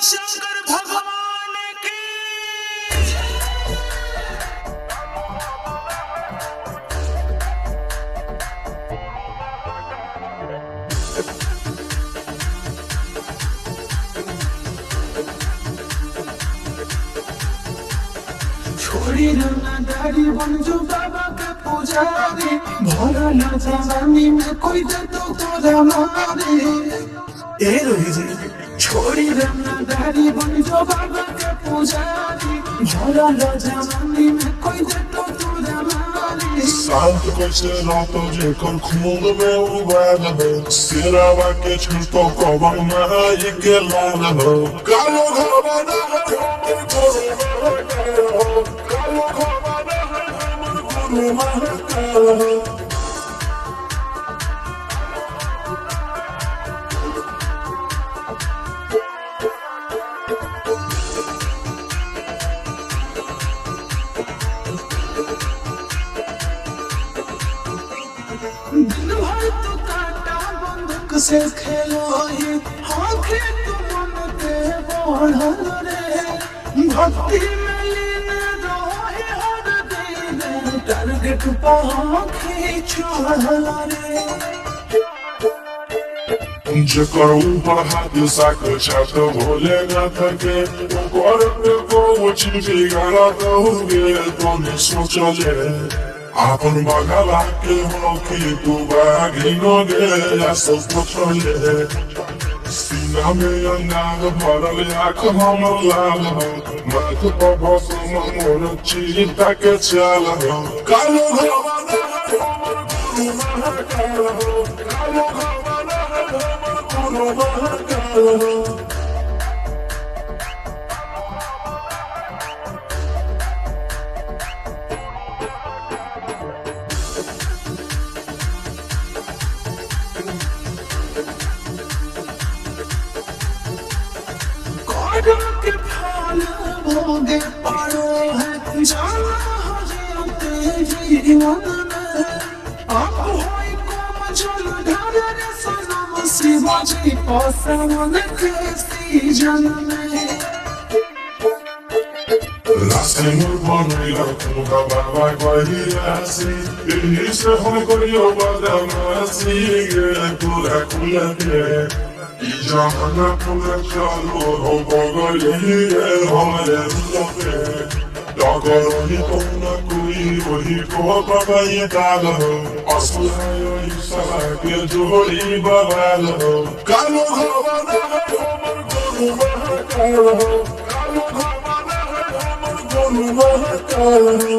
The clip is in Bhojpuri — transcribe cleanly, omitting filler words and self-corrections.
शंकर भगवान की। छोड़ी ना दाढ़ी बन जो बाबा के पुजारी, भरा ना जवानी में कोई दे तो तोरा मारे। ए रोही जी छोड़ी ना दाढ़ी बन जो बाबा के पुजारी, भरा ना जवानी में कोई दे तो तोरा मारे। शांत कैसे रातो जेकर खून में उबाल हो, सिरावा के छुटो कबर में आई के लाल हो। कालो घबरा है हमर गुरु महका हो, कालो घबरा है हमर गुरु महका हो। दिन भर तो काटा बंदूक से खेलो ये, आंखें तो मन के बढ़ल रे। भक्ति में लीन रहे हर दिन, टारगेट पर आंखें चढ़ल रे। जेकर ऊपर हाथ साकर छात भोलेनाथ के, ऊपर पे को चिंटी गाड़ा दोगे तो नहीं सोचले। आपन बगला के होके तू बागी नगे या सब पछले। सीना में अंगार भरल आँख हमर लाल हो, माथ पर भस्म मोर चिता के चाल हो। कालो घबरा है हमर गुरु महका हो, कालो घबरा है हमर गुरु महका हो। कदम के फल भोगे पड़ो है, जाना हरियते जीवन में। अब होई कोम जल ढारे रे सनम, शिवाजी पासवन के सीजन में। रास्ते में बनैला तुमका बाबा कहियासी, एही से हम करियो बदमाशी गे पूरा खुला के। ई जमाना पूरा चालू हो बगली गे हमारे रूपे, डगर ही तो न कोई वही को बाबा ये काल हो। असल है ई सला के जोड़ी बवाल हो। कालो घबरा है हमर गुरु महका हो, कालो घबरा है हमर गुरु महका हो।